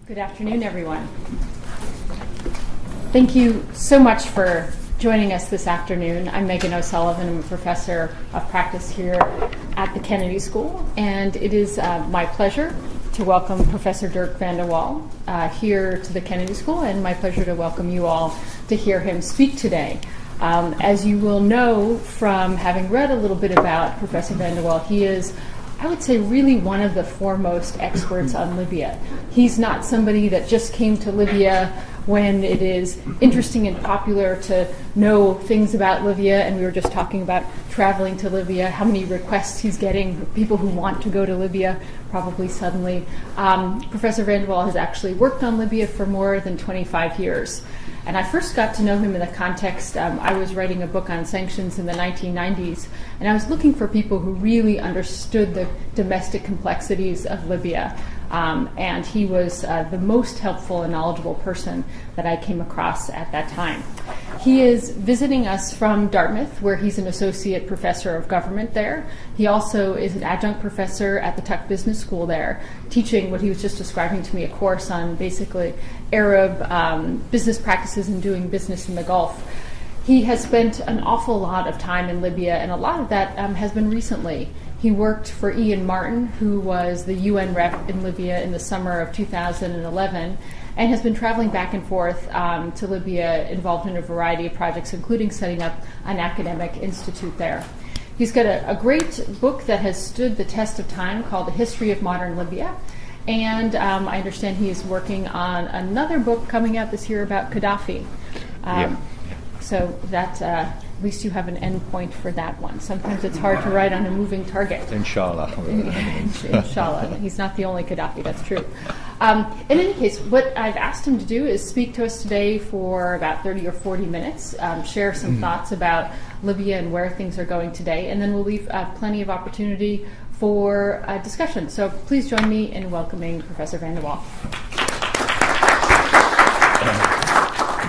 Good afternoon, everyone. Thank you so much for joining us this afternoon. I'm Megan O'Sullivan. I'm a professor of practice here at the Kennedy School, and it is my pleasure to welcome Professor Dirk Vandewalle here to the Kennedy School, and my pleasure to welcome you all to hear him speak today. As you will know from having read a little bit about Professor Vandewalle, he is, I would say, really one of the foremost experts on Libya. He's not somebody that just came to Libya when it is interesting and popular to know things about Libya, and we were just talking about traveling to Libya, how many requests he's getting, people who want to go to Libya, probably suddenly. Professor Vandewalle has actually worked on Libya for more than 25 years. And I first got to know him in the context, I was writing a book on sanctions in the 1990s, and I was looking for people who really understood the domestic complexities of Libya. And he was the most helpful and knowledgeable person that I came across at that time. He is visiting us from Dartmouth, where he's an associate professor of government there. He also is an adjunct professor at the Tuck Business School there, teaching what he was just describing to me, a course on basically Arab business practices and doing business in the Gulf. He has spent an awful lot of time in Libya, and a lot of that has been recently. He worked for Ian Martin, who was the UN rep in Libya in the summer of 2011, and has been traveling back and forth to Libya, involved in a variety of projects, including setting up an academic institute there. He's got a great book that has stood the test of time called The History of Modern Libya, and I understand he is working on another book coming out this year about Gaddafi. So that at least you have an end point for that one. Sometimes it's hard to write on a moving target. Inshallah. Inshallah. He's not the only Gaddafi, that's true. In any case, what I've asked him to do is speak to us today for about 30 or 40 minutes, share some thoughts about Libya and where things are going today, and then we'll leave plenty of opportunity for discussion. So please join me in welcoming Professor Vandewalle.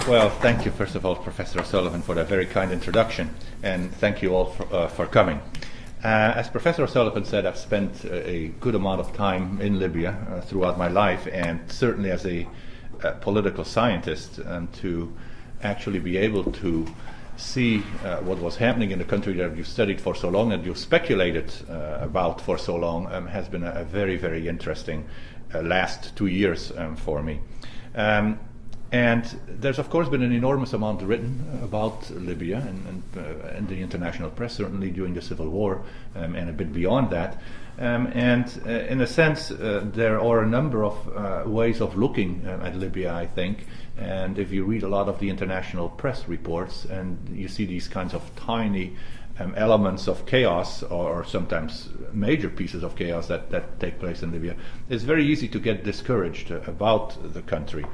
Well, thank you, first of all, Professor O'Sullivan, for that very kind introduction, and thank you all for coming. As Professor O'Sullivan said, I've spent a good amount of time in Libya throughout my life, and certainly as a political scientist, to actually be able to see what was happening in the country that you've studied for so long and you've speculated about for so long has been a very, very interesting last 2 years for me. And there's, of course, been an enormous amount written about Libya and the international press, certainly during the Civil War and a bit beyond that. In a sense, there are a number of ways of looking at Libya, I think. And if you read a lot of the international press reports and you see these kinds of tiny elements of chaos, or sometimes major pieces of chaos that take place in Libya, it's very easy to get discouraged about the country.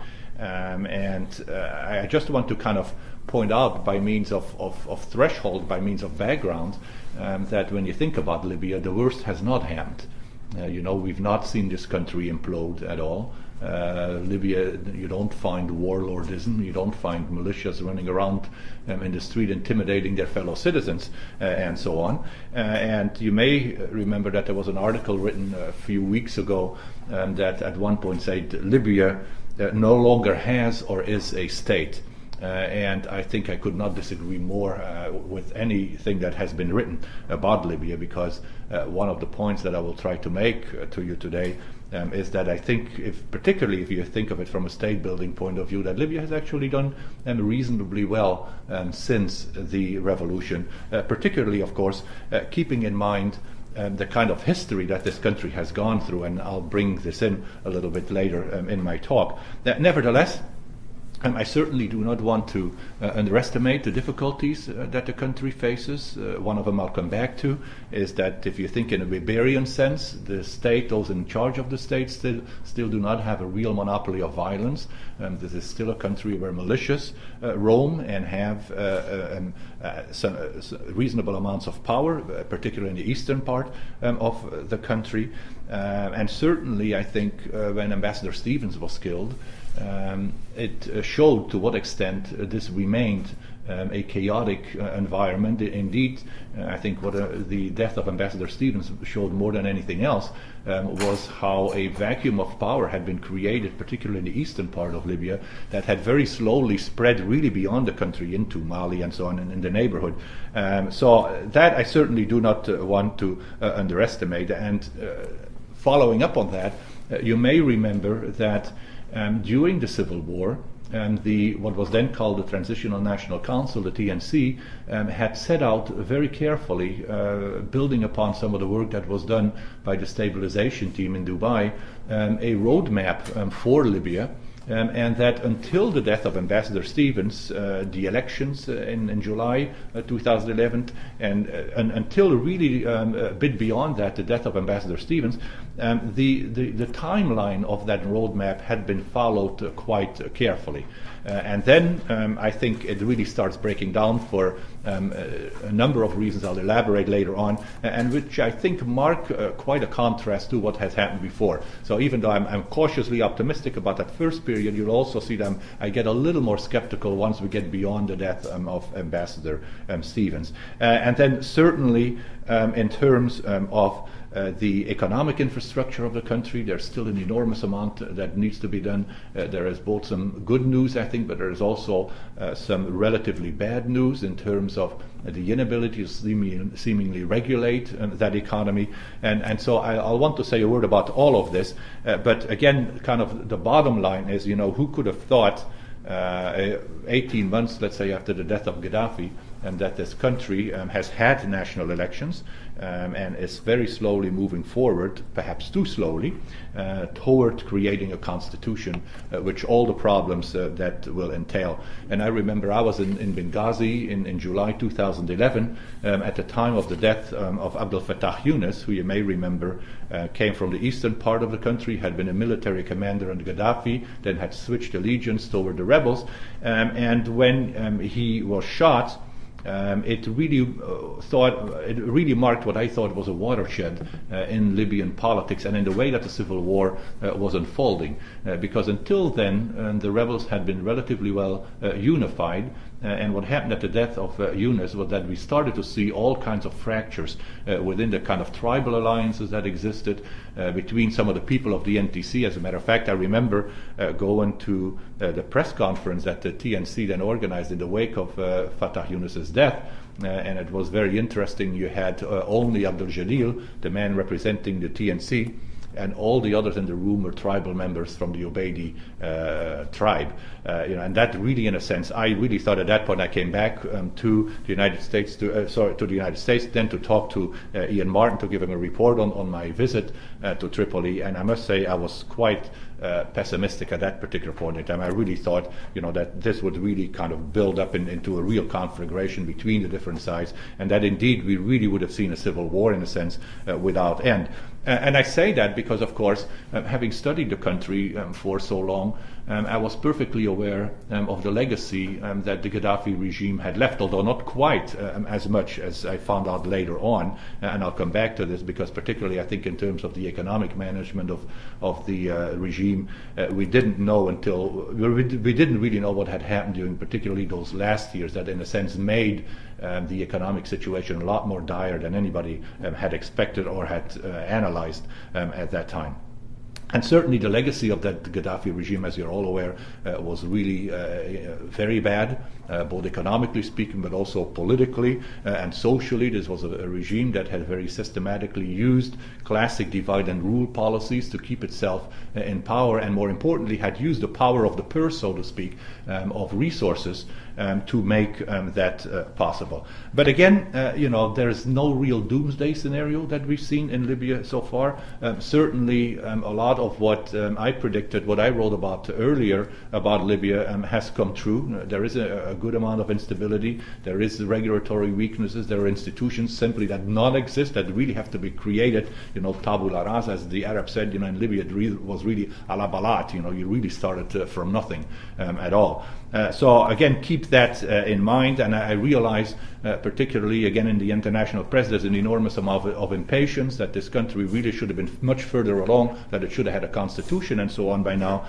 I just want to kind of point out by means of threshold, by means of background, that when you think about Libya, the worst has not happened. We've not seen this country implode at all. Libya, you don't find warlordism, you don't find militias running around in the street intimidating their fellow citizens, and so on. And you may remember that there was an article written a few weeks ago that at one point said Libya no longer has or is a state. And I think I could not disagree more with anything that has been written about Libya, because one of the points that I will try to make to you today is that I think, particularly if you think of it from a state-building point of view, that Libya has actually done reasonably well since the revolution, particularly, of course, keeping in mind the kind of history that this country has gone through, and I'll bring this in a little bit later in my talk. Nevertheless, I certainly do not want to underestimate the difficulties that the country faces. One of them I'll come back to is that if you think in a Weberian sense, the state, those in charge of the state, still do not have a real monopoly of violence. This is still a country where militias roam and have some reasonable amounts of power, particularly in the eastern part of the country. And certainly, I think, when Ambassador Stevens was killed, it showed to what extent this remained a chaotic environment. Indeed, I think what the death of Ambassador Stevens showed more than anything else was how a vacuum of power had been created, particularly in the eastern part of Libya, that had very slowly spread really beyond the country into Mali and so on in the neighborhood. So that I certainly do not want to underestimate. And following up on that, you may remember that during the Civil War, what was then called the Transitional National Council, the TNC, had set out very carefully, building upon some of the work that was done by the stabilization team in Dubai, a roadmap for Libya. And that until the death of Ambassador Stevens, the elections in July 2011, and until really a bit beyond that, the death of Ambassador Stevens, the timeline of that roadmap had been followed quite carefully. And then I think it really starts breaking down for a number of reasons I'll elaborate later on, and which I think mark quite a contrast to what has happened before. So even though I'm cautiously optimistic about that first period, you'll also see that I get a little more skeptical once we get beyond the death of Ambassador Stevens. And then certainly in terms of the economic infrastructure of the country, there's still an enormous amount that needs to be done. There is both some good news, I think, but there is also some relatively bad news in terms of the inability to seemingly regulate that economy. And so I'll want to say a word about all of this. But again, kind of the bottom line is, who could have thought 18 months, let's say, after the death of Gaddafi, and that this country has had national elections and is very slowly moving forward, perhaps too slowly, toward creating a constitution which all the problems that will entail. And I remember I was in Benghazi in July 2011 at the time of the death of Abdel Fattah Yunus, who you may remember came from the eastern part of the country, had been a military commander under Gaddafi, then had switched allegiance toward the rebels. And when he was shot, it really marked what I thought was a watershed in Libyan politics and in the way that the civil war was unfolding. Because until then, the rebels had been relatively well unified. And what happened at the death of Yunus was that we started to see all kinds of fractures within the kind of tribal alliances that existed between some of the people of the NTC. As a matter of fact, I remember going to the press conference that the TNC then organized in the wake of Fattah Yunus's death. And it was very interesting. You had only Abdul Jalil, the man representing the TNC, and all the others in the room were tribal members from the Ubaidi tribe. And that really, in a sense, I really thought at that point I came back to the United States, then to talk to Ian Martin to give him a report on my visit to Tripoli. And I must say I was quite pessimistic at that particular point in time. I really thought, that this would really kind of build up into a real conflagration between the different sides, and that indeed we really would have seen a civil war, in a sense, without end. And I say that because, of course, having studied the country for so long, I was perfectly aware of the legacy that the Gaddafi regime had left, although not quite as much as I found out later on. And I'll come back to this because particularly I think in terms of the economic management of the regime, we didn't know we didn't really know what had happened during particularly those last years that in a sense made the economic situation a lot more dire than anybody had expected or had analyzed at that time. And certainly the legacy of that Gaddafi regime, as you're all aware, was really very bad, both economically speaking, but also politically and socially. This was a regime that had very systematically used classic divide and rule policies to keep itself in power, and more importantly, had used the power of the purse, so to speak, of resources to make that possible. But again, there is no real doomsday scenario that we've seen in Libya so far. Certainly, a lot of what I predicted, what I wrote about earlier about Libya has come true. There is a good amount of instability. There is regulatory weaknesses. There are institutions simply that non-exist, that really have to be created. Tabula rasa, as the Arabs said, in Libya it was really ala balat. You really started from nothing at all. So again, keep that in mind, and I realize, particularly again in the international press, there's an enormous amount of impatience that this country really should have been much further along, that it should have had a constitution and so on by now.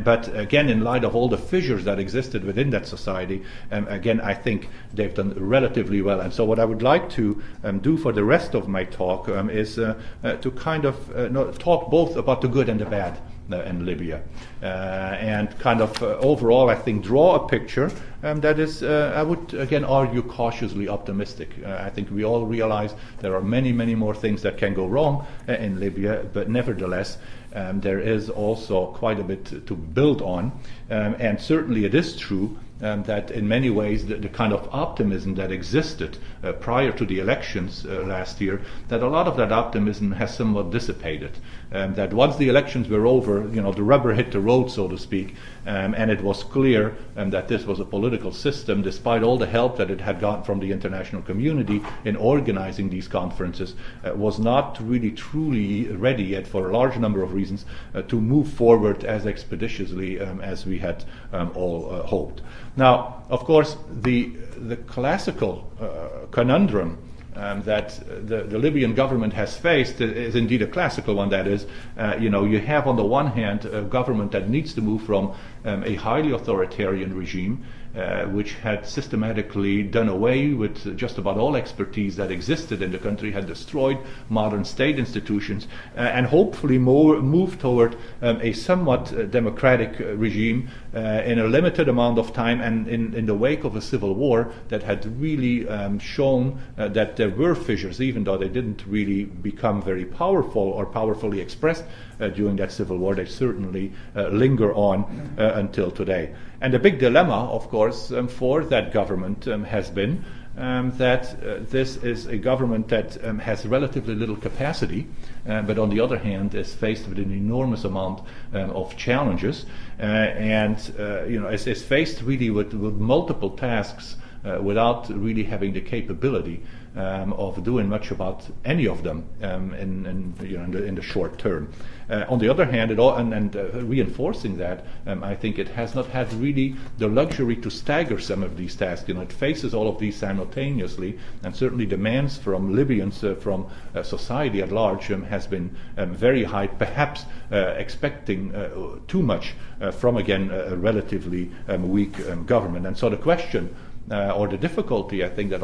But again, in light of all the fissures that existed within that society, again, I think they've done relatively well. And so what I would like to do for the rest of my talk is to kind of talk both about the good and the bad in Libya, and kind of overall, I think, draw a picture that is, I would again argue, cautiously optimistic. I think we all realize there are many, many more things that can go wrong in Libya, but nevertheless, there is also quite a bit to build on, and certainly it is true that in many ways the kind of optimism that existed prior to the elections last year, that a lot of that optimism has somewhat dissipated. That once the elections were over, the rubber hit the road, so to speak, and it was clear that this was a political system, despite all the help that it had gotten from the international community in organizing these conferences, was not really truly ready yet, for a large number of reasons, to move forward as expeditiously as we had all hoped. Now, of course, the classical conundrum that the Libyan government has faced is indeed a classical one. That is, you have on the one hand a government that needs to move from a highly authoritarian regime, which had systematically done away with just about all expertise that existed in the country, had destroyed modern state institutions, and hopefully move toward a somewhat democratic regime in a limited amount of time, and in the wake of a civil war that had really shown that there were fissures, even though they didn't really become very powerful or powerfully expressed during that civil war. They certainly linger on until today. And the big dilemma, of course, for that government has been that this is a government that has relatively little capacity, but on the other hand is faced with an enormous amount of challenges, and is faced really with multiple tasks without really having the capability of doing much about any of them in the short term. On the other hand, reinforcing that, I think it has not had really the luxury to stagger some of these tasks. It faces all of these simultaneously, and certainly demands from Libyans, from society at large, has been very high, perhaps expecting too much from, again, a relatively weak government. And so the question, or the difficulty, I think, that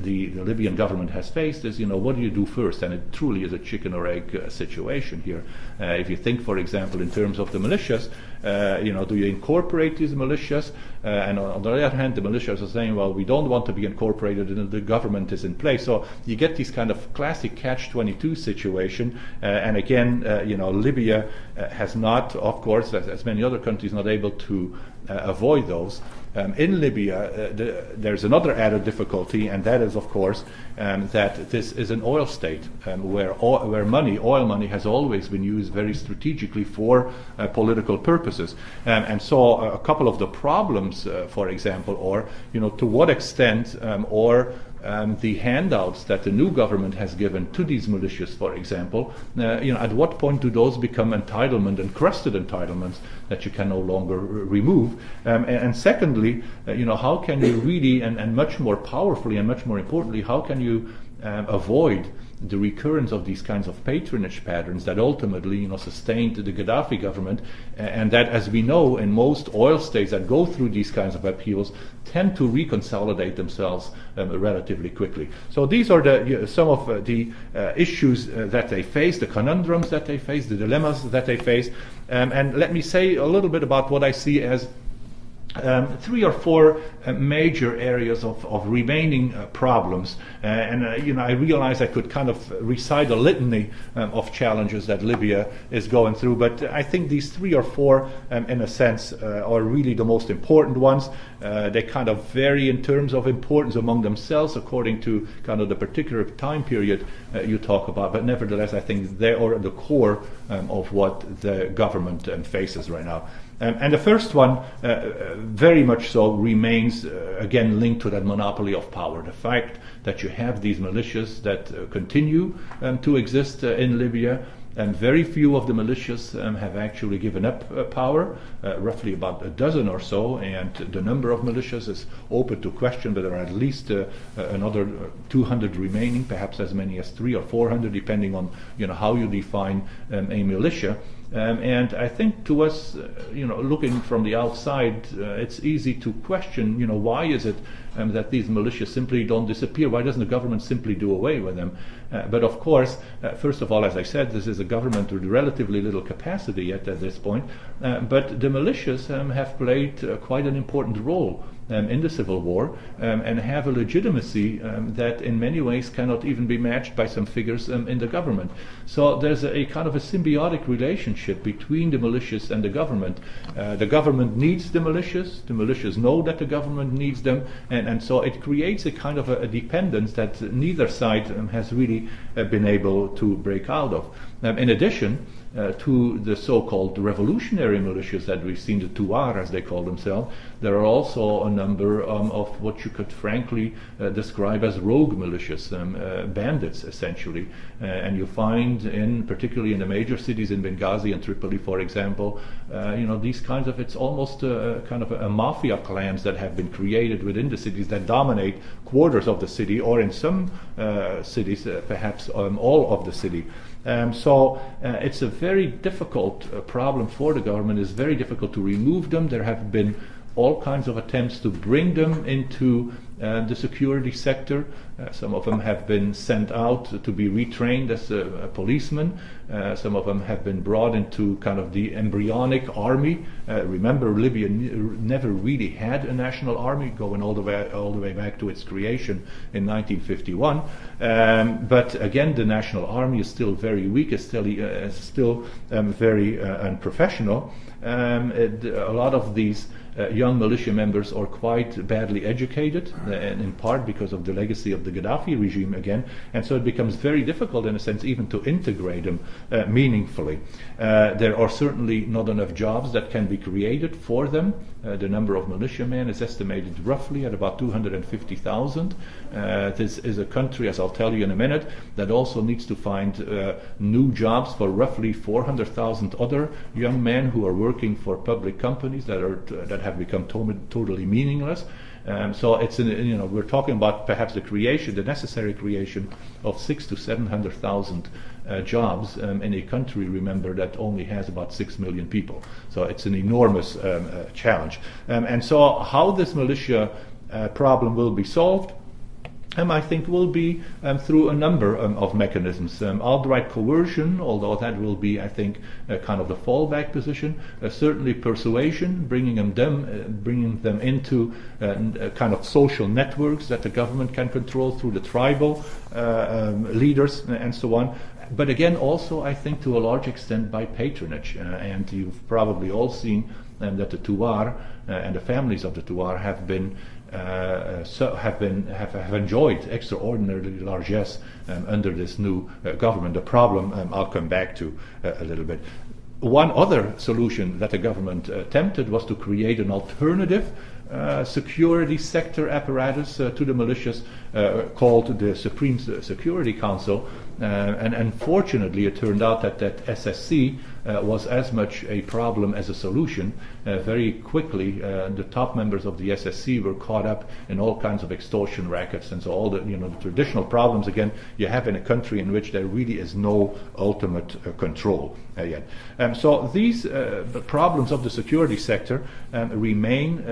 the Libyan government has faced is, what do you do first? And it truly is a chicken or egg situation here. If you think, for example, in terms of the militias, do you incorporate these militias? And on the other hand, the militias are saying, well, we don't want to be incorporated, and the government is in place. So you get this kind of classic catch-22 situation. And again, Libya has not, of course, as many other countries, not able to avoid those. In Libya, there's another added difficulty, and that is, of course, that this is an oil state where oil money has always been used very strategically for political purposes. And so a couple of the problems, for example, or to what extent the handouts that the new government has given to these militias, for example, at what point do those become entitlement, encrusted entitlements that you can no longer remove? And secondly, how can you really, and much more powerfully and much more importantly, how can you avoid the recurrence of these kinds of patronage patterns that ultimately sustained the Gaddafi government, and that, as we know, in most oil states that go through these kinds of upheavals tend to reconsolidate themselves relatively quickly. So these are some of the issues that they face, the conundrums that they face, the dilemmas that they face. And let me say a little bit about what I see as 3 or 4 major areas of remaining problems, and I realize I could kind of recite a litany of challenges that Libya is going through, but I think these 3 or 4, in a sense, are really the most important ones. They kind of vary in terms of importance among themselves according to kind of the particular time period you talk about, but nevertheless, I think they are at the core of what the government faces right now. And the first one, very much so, remains, again, linked to that monopoly of power. The fact that you have these militias that continue to exist in Libya, Very few of the militias have actually given up power, roughly about a dozen or so, and the number of militias is open to question, but there are at least another 200 remaining, perhaps as many as 300 or 400, depending on how you define a militia. And I think to us, looking from the outside, it's easy to question, why is it that these militias simply don't disappear? Why doesn't the government simply do away with them? But of course, first of all, as I said, this is a government with relatively little capacity yet at this point. But the militias have played quite an important role in the Civil War and have a legitimacy that in many ways cannot even be matched by some figures in the government. So there's a kind of a symbiotic relationship between the militias and the government. The government needs the militias know that the government needs them, and so it creates a kind of a dependence that neither side has really been able to break out of. In addition to the so-called revolutionary militias that we've seen, the Tuareg as they call themselves, there are also a number of what you could frankly describe as rogue militias, bandits essentially. And you find, particularly in the major cities in Benghazi and Tripoli, for example, these kinds of, it's almost kind of a mafia clans that have been created within the cities that dominate quarters of the city, or in some cities, perhaps all of the city. So it's a very difficult problem for the government. It's very difficult to remove them. There have been all kinds of attempts to bring them into the security sector. Some of them have been sent out to be retrained as a policeman. Some of them have been brought into kind of the embryonic army. Remember, Libya never really had a national army, going all the way back to its creation in 1951. But again, the national army is still very weak. It's still very unprofessional. A lot of these young militia members are quite badly educated, and in part because of the legacy of the Gaddafi regime again, and so it becomes very difficult in a sense even to integrate them meaningfully. There are certainly not enough jobs that can be created for them. The number of militiamen is estimated roughly at about 250,000. This is a country, as I'll tell you in a minute, that also needs to find new jobs for roughly 400,000 other young men who are working for public companies that have become totally meaningless. So it's we're talking about perhaps the necessary creation of 600,000 to 700,000 jobs in a country, remember, that only has about 6 million people. So it's an enormous challenge. And so how this militia problem will be solved, I think, will be through a number of mechanisms. Outright coercion, although that will be, I think, kind of the fallback position. Certainly persuasion, bringing them into kind of social networks that the government can control through the tribal leaders and so on. But again, also, I think, to a large extent by patronage. And you've probably all seen that the Tuareg and the families of the Tuareg have enjoyed extraordinary largesse under this new government. The problem I'll come back to a little bit. One other solution that the government attempted was to create an alternative security sector apparatus to the militias called the Supreme Security Council. And unfortunately, it turned out that SSC was as much a problem as a solution. Very quickly, the top members of the SSC were caught up in all kinds of extortion rackets, and so all the the traditional problems again you have in a country in which there really is no ultimate control yet. So these problems of the security sector remain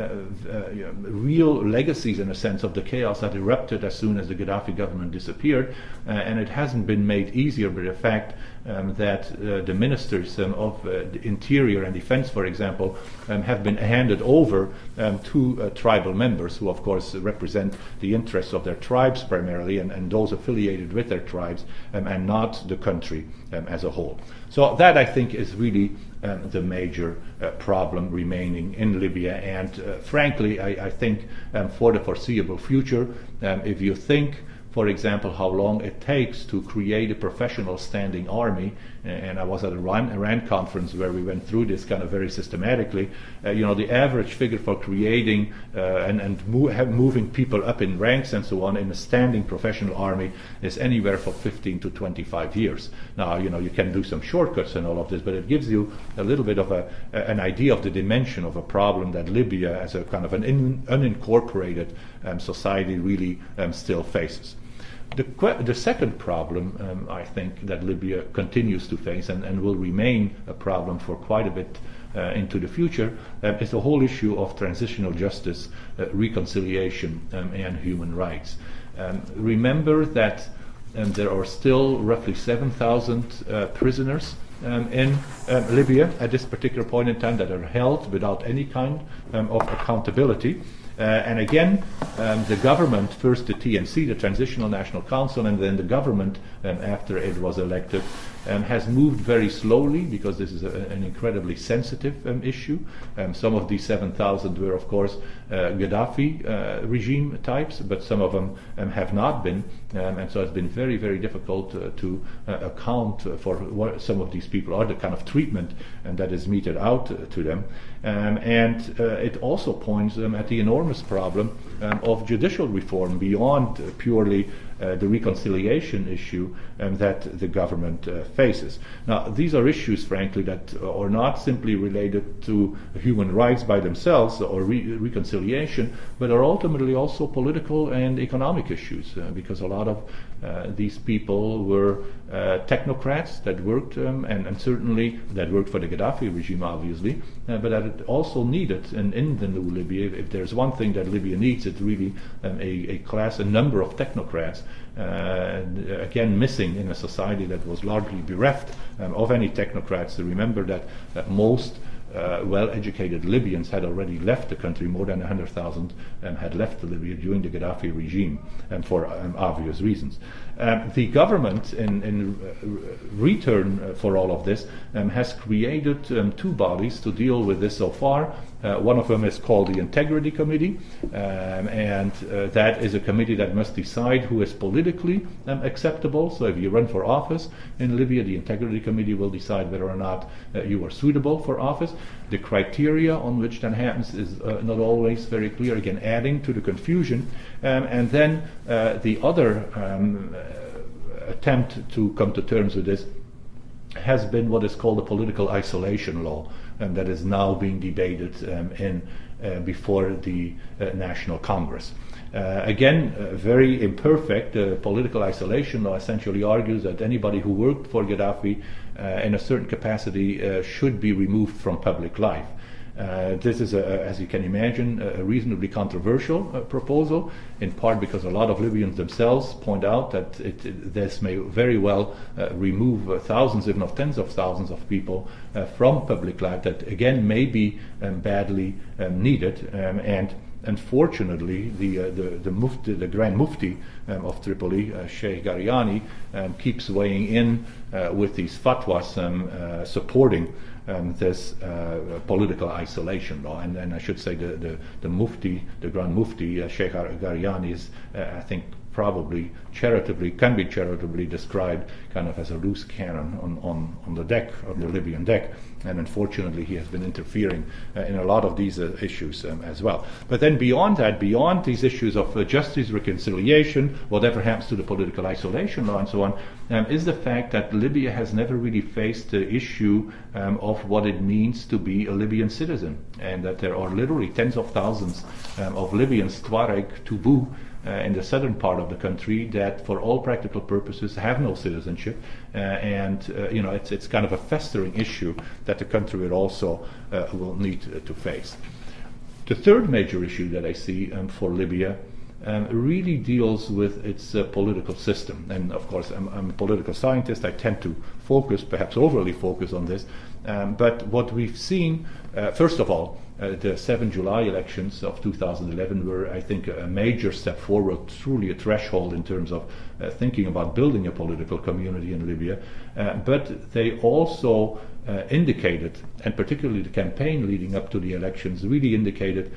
real legacies, in a sense, of the chaos that erupted as soon as the Gaddafi government disappeared, and it hasn't been made easier by the fact that the ministers of the Interior and Defense, for example, have been handed over to tribal members who, of course, represent the interests of their tribes primarily, and those affiliated with their tribes, and not the country as a whole. So that, I think, is really the major problem remaining in Libya. And frankly, I think for the foreseeable future, if you think, for example, how long it takes to create a professional standing army and I was at a Iran conference where we went through this kind of very systematically. The average figure for creating moving people up in ranks and so on in a standing professional army is anywhere from 15 to 25 years. Now, you can do some shortcuts and all of this, but it gives you a little bit of an idea of the dimension of a problem that Libya, as a kind of an unincorporated society, really still faces. The second problem, I think, that Libya continues to face and will remain a problem for quite a bit into the future is the whole issue of transitional justice, reconciliation, and human rights. Remember that there are still roughly 7,000 prisoners in Libya at this particular point in time that are held without any kind of accountability. And again, the government, first the TNC, the Transitional National Council, and then the government, after it was elected, has moved very slowly because this is an incredibly sensitive issue. Some of these 7,000 were, of course, Gaddafi regime types, but some of them have not been. And so it's been very, very difficult to account for what some of these people are, the kind of treatment that is meted out to them. And it also points at the enormous problem of judicial reform beyond purely the reconciliation issue that the government faces. Now, these are issues, frankly, that are not simply related to human rights by themselves or reconciliation, but are ultimately also political and economic issues, because a lot of these people were technocrats that worked, and certainly that worked for the Gaddafi regime, obviously, but that it also needed, and in the new Libya, if there's one thing that Libya needs, it's really a number of technocrats, again missing in a society that was largely bereft of any technocrats. Remember that most well-educated Libyans had already left the country. More than 100,000 had left Libya during the Gaddafi regime, for obvious reasons. The government, in return for all of this, has created two bodies to deal with this so far. One of them is called the Integrity Committee, and that is a committee that must decide who is politically acceptable. So if you run for office in Libya, the Integrity Committee will decide whether or not you are suitable for office. The criteria on which that happens is not always very clear, again adding to the confusion. And then the other attempt to come to terms with this has been what is called the political isolation law, and that is now being debated before the National Congress. Again, very imperfect. Political isolation law essentially argues that anybody who worked for Gaddafi in a certain capacity should be removed from public life. This is, as you can imagine, a reasonably controversial proposal, in part because a lot of Libyans themselves point out that this may very well remove thousands, if not tens of thousands of people from public life that, again, may be badly needed. And unfortunately, the Mufti, the Grand Mufti of Tripoli, Sheikh Gariani, keeps weighing in with these fatwas supporting this political isolation law. And I should say the Mufti, the Grand Mufti, Sheikh Gariani, is, I think, probably can be charitably described kind of as a loose cannon on the deck, on the Libyan deck. And unfortunately, he has been interfering in a lot of these issues as well. But then beyond that, beyond these issues of justice, reconciliation, whatever happens to the political isolation law and so on, is the fact that Libya has never really faced the issue of what it means to be a Libyan citizen, and that there are literally tens of thousands of Libyans, Tuareg, Tubu, in the southern part of the country, that for all practical purposes have no citizenship, and it's kind of a festering issue that the country will also will need to face. The third major issue that I see for Libya really deals with its political system. And of course, I'm a political scientist. I tend to focus, perhaps overly focus, on this. But what we've seen, first of all, the 7 July elections of 2011 were, I think, a major step forward, truly a threshold in terms of thinking about building a political community in Libya. But they also indicated, and particularly the campaign leading up to the elections, really indicated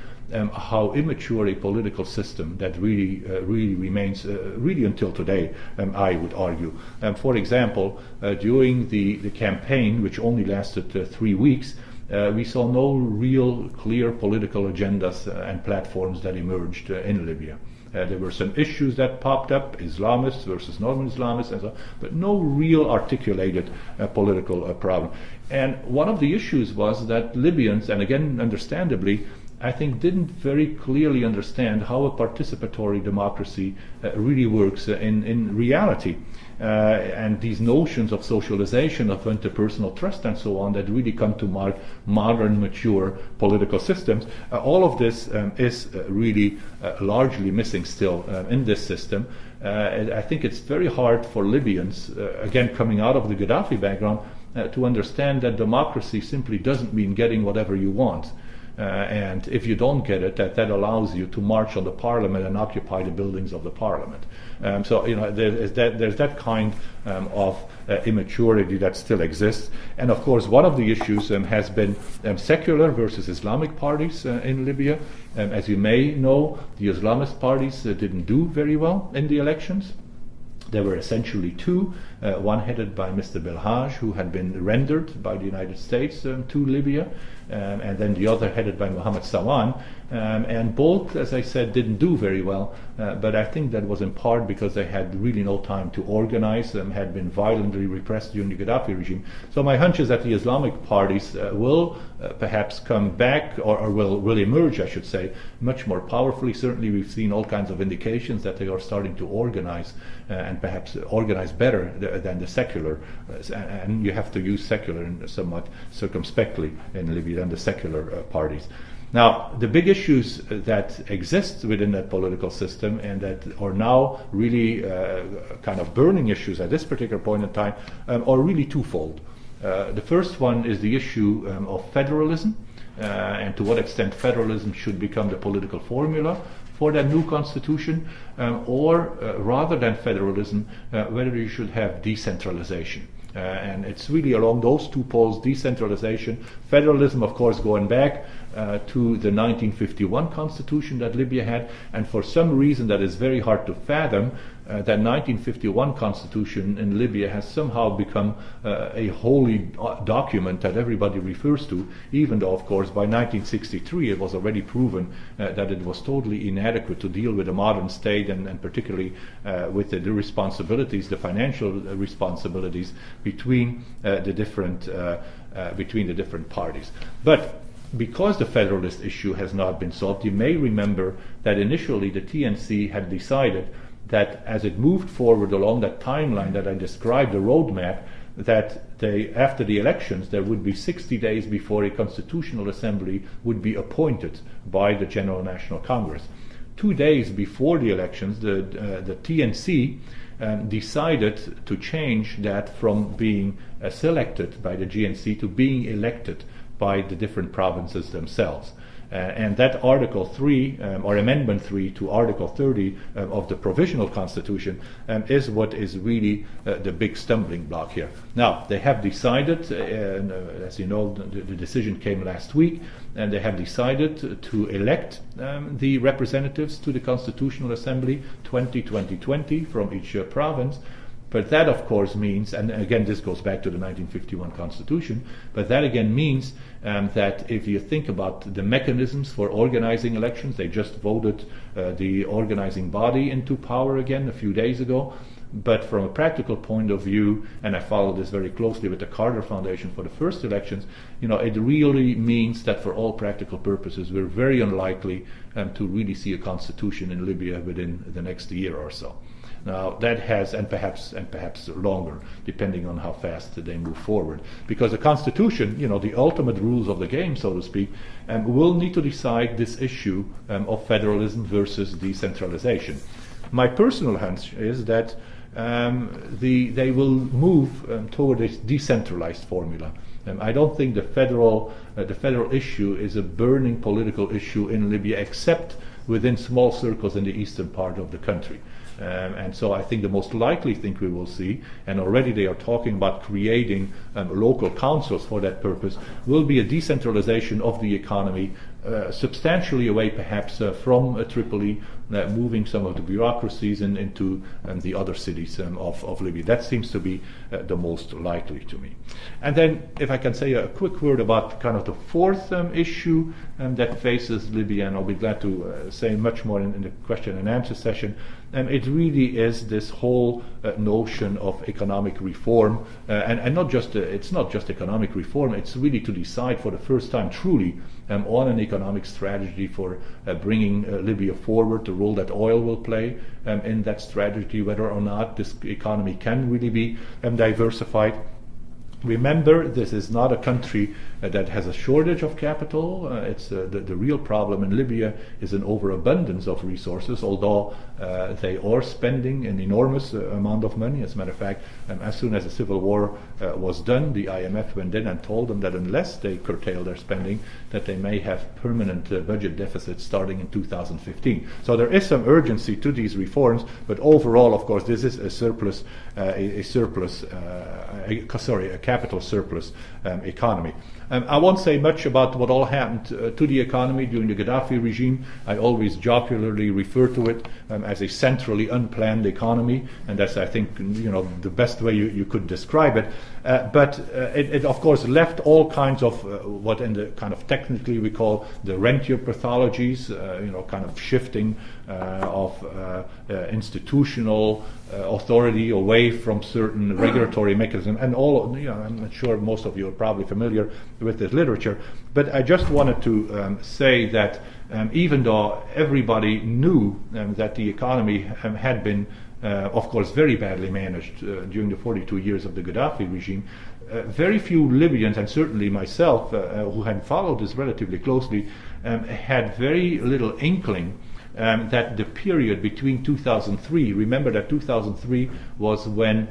how immature a political system that really remains, really until today, I would argue. For example, during the campaign, which only lasted 3 weeks, we saw no real clear political agendas and platforms that emerged in Libya. There were some issues that popped up, Islamists versus non-Islamists, and so on, but no real articulated political problem. And one of the issues was that Libyans, and again understandably, I think didn't very clearly understand how a participatory democracy really works in reality. And these notions of socialization, of interpersonal trust and so on, that really come to mark modern, mature political systems, all of this is really largely missing still in this system. I think it's very hard for Libyans, again coming out of the Gaddafi background, to understand that democracy simply doesn't mean getting whatever you want. And if you don't get it, that allows you to march on the parliament and occupy the buildings of the parliament. So there's that kind of immaturity that still exists. And of course, one of the issues has been secular versus Islamic parties in Libya. As you may know, the Islamist parties didn't do very well in the elections. There were essentially two, one headed by Mr. Belhaj, who had been rendered by the United States to Libya, and then the other headed by Mohammed Sawan. And both, as I said, didn't do very well, but I think that was in part because they had really no time to organize, had been violently repressed during the Gaddafi regime. So my hunch is that the Islamic parties will perhaps come back, or will emerge, I should say, much more powerfully. Certainly we've seen all kinds of indications that they are starting to organize, and perhaps organize better than the secular, and you have to use secular somewhat circumspectly in Libya than the secular parties. Now, the big issues that exist within that political system and that are now really kind of burning issues at this particular point in time are really twofold. The first one is the issue of federalism, and to what extent federalism should become the political formula for that new constitution, or rather than federalism, whether you should have decentralization. And it's really along those two poles, decentralization, federalism, of course, going back to the 1951 constitution that Libya had, and for some reason that is very hard to fathom, that 1951 constitution in Libya has somehow become a holy document that everybody refers to, even though, of course, by 1963 it was already proven that it was totally inadequate to deal with a modern state, and particularly with the responsibilities, the financial responsibilities between the different parties. But because the federalist issue has not been solved, you may remember that initially the TNC had decided that as it moved forward along that timeline that I described, the roadmap, that after the elections there would be 60 days before a constitutional assembly would be appointed by the General National Congress. 2 days before the elections, the TNC decided to change that from being selected by the GNC to being elected by the different provinces themselves. And that Article 3, or Amendment 3 to Article 30 of the Provisional Constitution is what is really the big stumbling block here. Now, they have decided, as you know, the decision came last week, and they have decided to elect the representatives to the Constitutional Assembly 2020 from each province. But that, of course, means, and again, this goes back to the 1951 Constitution, but that again means that if you think about the mechanisms for organizing elections, they just voted the organizing body into power again a few days ago. But from a practical point of view, and I follow this very closely with the Carter Foundation for the first elections, it really means that for all practical purposes, we're very unlikely to really see a constitution in Libya within the next year or so. Now that has, and perhaps longer, depending on how fast they move forward, because the Constitution, the ultimate rules of the game, so to speak, will need to decide this issue of federalism versus decentralization. My personal hunch is that they will move toward a decentralized formula. I don't think the federal issue is a burning political issue in Libya, except within small circles in the eastern part of the country. And so I think the most likely thing we will see, and already they are talking about creating local councils for that purpose, will be a decentralization of the economy, substantially away perhaps from Tripoli, moving some of the bureaucracies into the other cities of Libya. That seems to be the most likely to me. And then if I can say a quick word about kind of the fourth issue that faces Libya, and I'll be glad to say much more in the question and answer session. It really is this whole notion of economic reform, and not just it's not just economic reform. It's really to decide for the first time truly on an economic strategy for bringing Libya forward, the role that oil will play in that strategy, whether or not this economy can really be diversified. Remember, this is not a country that has a shortage of capital. It's the real problem in Libya is an overabundance of resources, although they are spending an enormous amount of money. As a matter of fact, as soon as the civil war was done, the IMF went in and told them that unless they curtail their spending, that they may have permanent budget deficits starting in 2015. So there is some urgency to these reforms, but overall, of course, this is a capital surplus economy. I won't say much about what all happened to the economy during the Gaddafi regime. I always jocularly refer to it as a centrally unplanned economy, and that's, I think, the best way you could describe it. But it of course left all kinds of what in the kind of technically we call the rentier pathologies, kind of shifting of institutional authority away from certain regulatory mechanism, and I'm sure most of you are probably familiar with this literature, but I just wanted to say that even though everybody knew that the economy had been of course very badly managed during the 42 years of the Gaddafi regime, very few Libyans, and certainly myself, who had followed this relatively closely, had very little inkling that the period between 2003, remember that 2003 was when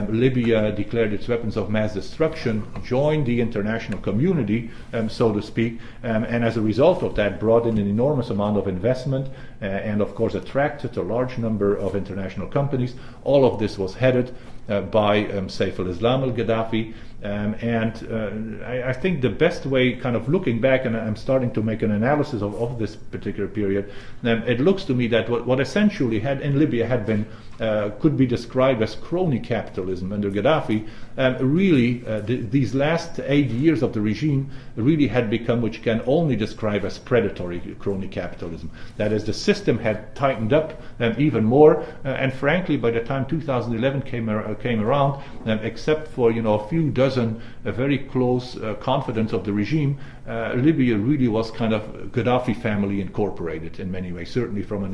Libya declared its weapons of mass destruction, joined the international community, so to speak, and as a result of that brought in an enormous amount of investment and of course attracted a large number of international companies. All of this was headed by Saif al-Islam al-Gaddafi, and I think the best way, kind of looking back, and I'm starting to make an analysis of this particular period, it looks to me that what essentially had in Libya had been could be described as crony capitalism under Gaddafi. Really, these last 8 years of the regime really had become what you can only describe as predatory crony capitalism. That is, the system had tightened up even more, and frankly, by the time 2011 came around, except for a few dozen very close confidants of the regime, Libya really was kind of Gaddafi family incorporated in many ways, certainly from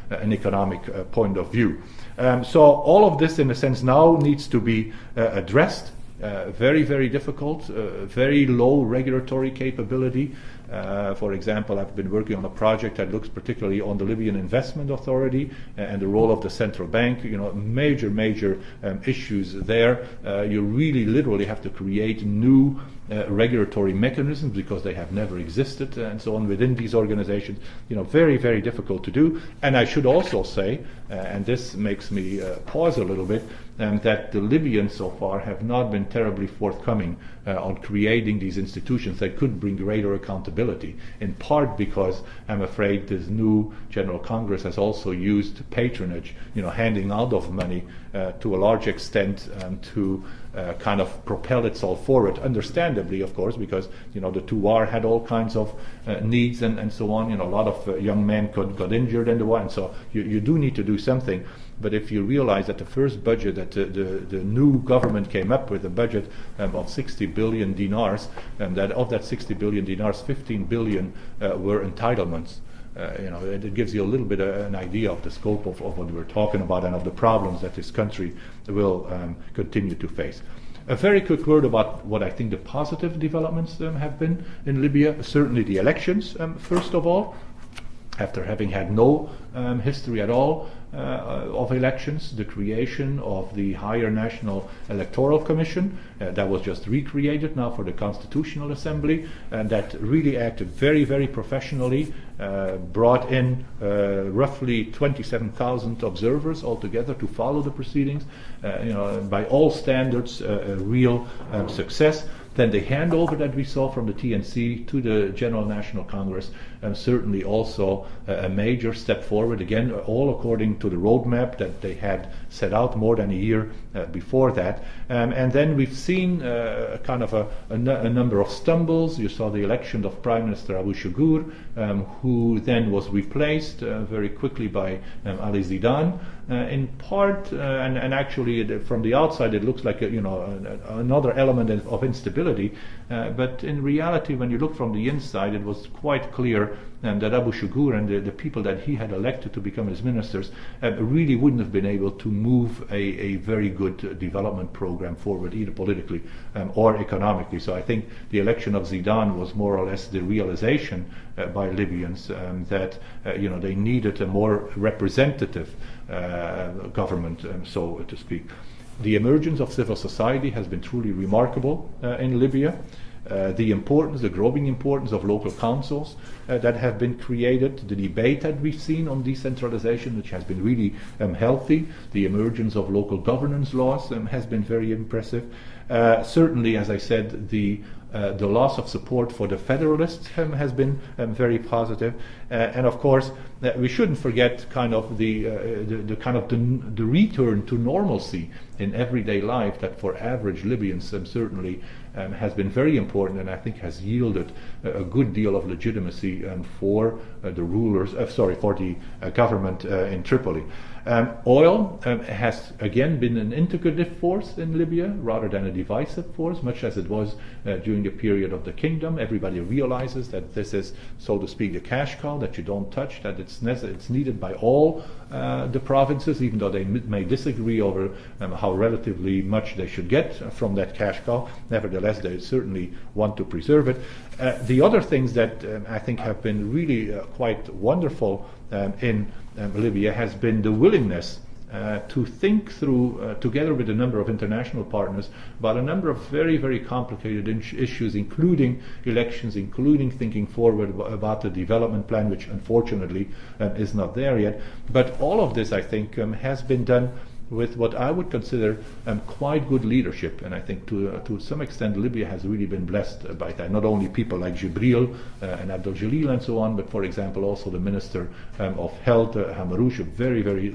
an economic point of view. So all of this, in a sense, now needs to be addressed. Very, very difficult, very low regulatory capability. For example, I've been working on a project that looks particularly on the Libyan Investment Authority and the role of the central bank. Major issues there. You really literally have to create new regulatory mechanisms because they have never existed and so on within these organizations. Very, very difficult to do. And I should also say, and this makes me pause a little bit, that the Libyans so far have not been terribly forthcoming on creating these institutions that could bring greater accountability, in part because I'm afraid this new General Congress has also used patronage, handing out of money to a large extent to kind of propel itself forward, understandably, of course, because the Tuar had all kinds of needs and so on. A lot of young men got injured in the war, and so you do need to do something. But if you realize that the first budget that the new government came up with, a budget of 60 billion dinars, and that of that 60 billion dinars, 15 billion were entitlements. It gives you a little bit of an idea of the scope of what we're talking about and of the problems that this country will continue to face. A very quick word about what I think the positive developments have been in Libya. Certainly the elections, first of all. after having had no history at all of elections, the creation of the higher National Electoral Commission that was just recreated now for the Constitutional Assembly, and that really acted very, very professionally, brought in roughly 27,000 observers altogether to follow the proceedings, by all standards, a real success. Then the handover that we saw from the TNC to the General National Congress, certainly also a major step forward, again, all according to the roadmap that they had set out more than a year before that. And then we've seen kind of a number of stumbles. You saw the election of Prime Minister Abu Shugur, who then was replaced very quickly by Ali Zidane. In part, and actually from the outside it looks like another element of instability, but in reality when you look from the inside it was quite clear that Abu Shugur and the people that he had elected to become his ministers really wouldn't have been able to move a very good development program forward, either politically or economically. So I think the election of Zidane was more or less the realization by Libyans that they needed a more representative government, so to speak. The emergence of civil society has been truly remarkable in Libya. The growing importance of local councils that have been created, the debate that we've seen on decentralization, which has been really healthy, the emergence of local governance laws has been very impressive. Certainly, as I said, the loss of support for the Federalists has been very positive, and of course we shouldn't forget kind of the return to normalcy in everyday life that for average Libyans certainly has been very important, and I think has yielded a good deal of legitimacy for the government in Tripoli. Oil has again been an integrative force in Libya rather than a divisive force, much as it was during the period of the kingdom. Everybody realizes that this is, so to speak, the cash cow that you don't touch, that it's needed by all the provinces, even though they may disagree over how relatively much they should get from that cash cow. Nevertheless, they certainly want to preserve it. The other things that I think have been really quite wonderful in Libya has been the willingness to think through, together with a number of international partners, about a number of very, very complicated issues, including elections, including thinking forward about the development plan, which unfortunately is not there yet. But all of this, I think, has been done with what I would consider quite good leadership, and I think to some extent Libya has really been blessed by that. Not only people like Jibril and Abdel Jalil and so on, but for example also the Minister of Health, Hamarouche, a very, very,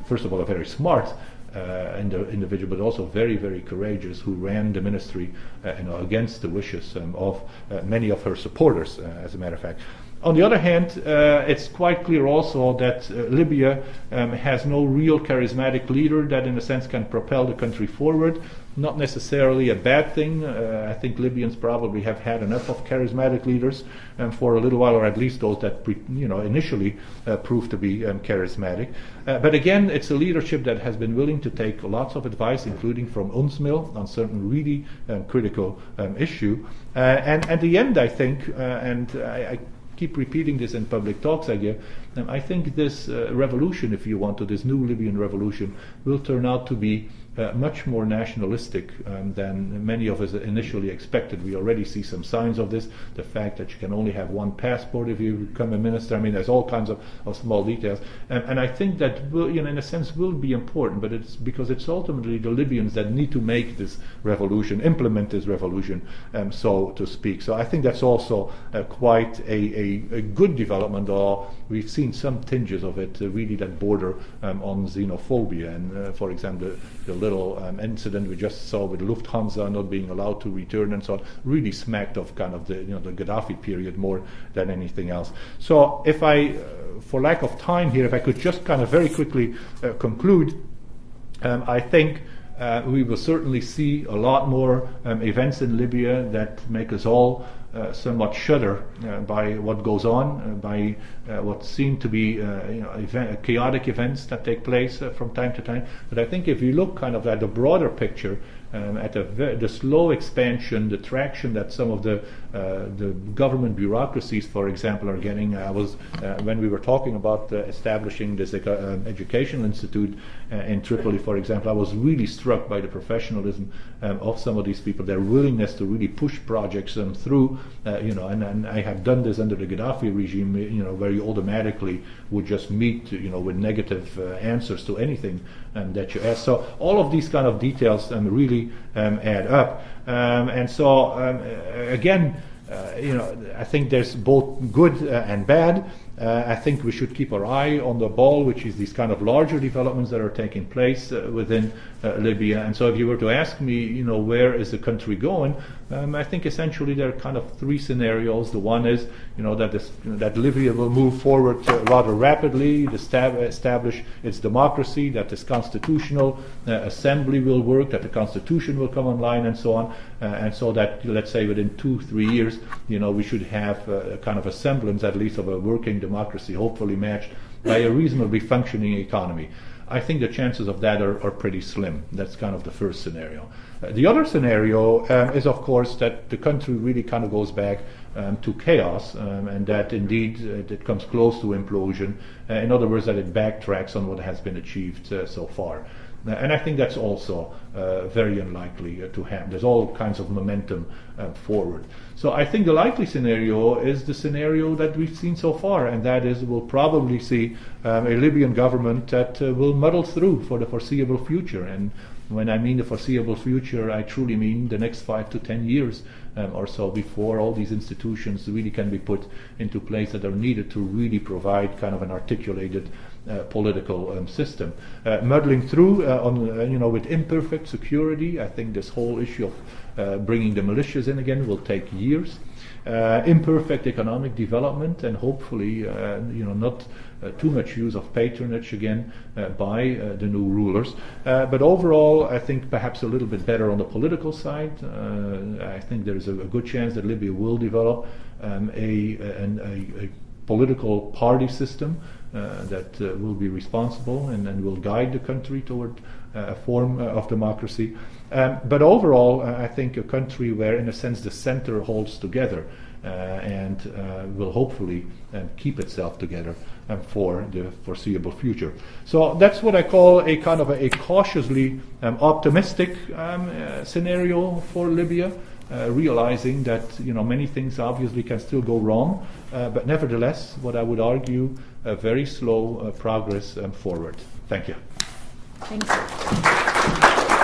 first of all a very smart individual, but also very, very courageous, who ran the ministry against the wishes of many of her supporters, as a matter of fact. On the other hand, it's quite clear also that Libya has no real charismatic leader that in a sense can propel the country forward. Not necessarily a bad thing. I think Libyans probably have had enough of charismatic leaders for a little while, or at least those that initially proved to be charismatic. But again, it's a leadership that has been willing to take lots of advice, including from UNSMIL, on certain really critical issue. And at the end, I think, and I keep repeating this in public talks I give, I think this revolution, if you want to, this new Libyan revolution, will turn out to be much more nationalistic than many of us initially expected. We already see some signs of this. The fact that you can only have one passport if you become a minister. I mean, there's all kinds of small details. And I think that will, in a sense, will be important, but it's because it's ultimately the Libyans that need to make this revolution, implement this revolution, so to speak. So I think that's also quite a good development, or we've seen some tinges of it, really that border on xenophobia. And for example, the little incident we just saw with Lufthansa not being allowed to return and so on, really smacked of kind of the Gaddafi period more than anything else. So if I, for lack of time here, if I could just kind of very quickly conclude, I think we will certainly see a lot more events in Libya that make us all somewhat shudder by what goes on, by what seem to be chaotic events that take place from time to time. But I think if you look kind of at the broader picture, at the slow expansion, the traction that some of the government bureaucracies, for example, are getting. When we were talking about establishing this educational institute in Tripoli, for example, I was really struck by the professionalism of some of these people, their willingness to really push projects through, and I have done this under the Gaddafi regime, where you automatically would just meet, with negative answers to anything that you ask. So all of these kind of details really add up. Again, I think there's both good and bad. I think we should keep our eye on the ball, which is these kind of larger developments that are taking place within Libya. And so if you were to ask me, where is the country going, I think essentially there are kind of three scenarios. The one is, that Libya will move forward rather rapidly, establish its democracy, that this constitutional assembly will work, that the constitution will come online, and so on. And so that, let's say, within 2-3 years, we should have a kind of a semblance, at least, of a working democracy, hopefully matched by a reasonably functioning economy. I think the chances of that are pretty slim. That's kind of the first scenario. The other scenario is, of course, that the country really kind of goes back to chaos, and that indeed it comes close to implosion. In other words, that it backtracks on what has been achieved so far. And I think that's also very unlikely to happen. There's all kinds of momentum forward. So I think the likely scenario is the scenario that we've seen so far, and that is we'll probably see a Libyan government that will muddle through for the foreseeable future. And when I mean the foreseeable future, I truly mean the next 5 to 10 years or so, before all these institutions really can be put into place that are needed to really provide kind of an articulated political system. Muddling through with imperfect security. I think this whole issue of bringing the militias in again will take years. Imperfect economic development, and hopefully not too much use of patronage again by the new rulers. But overall, I think perhaps a little bit better on the political side. I think there is a good chance that Libya will develop a political party system that will be responsible and will guide the country toward a form of democracy. But overall, I think a country where, in a sense, the center holds together and will hopefully keep itself together for the foreseeable future. So that's what I call a kind of a cautiously optimistic scenario for Libya. Realizing that many things obviously can still go wrong, but nevertheless, what I would argue, a very slow progress forward. Thank you. Thank you.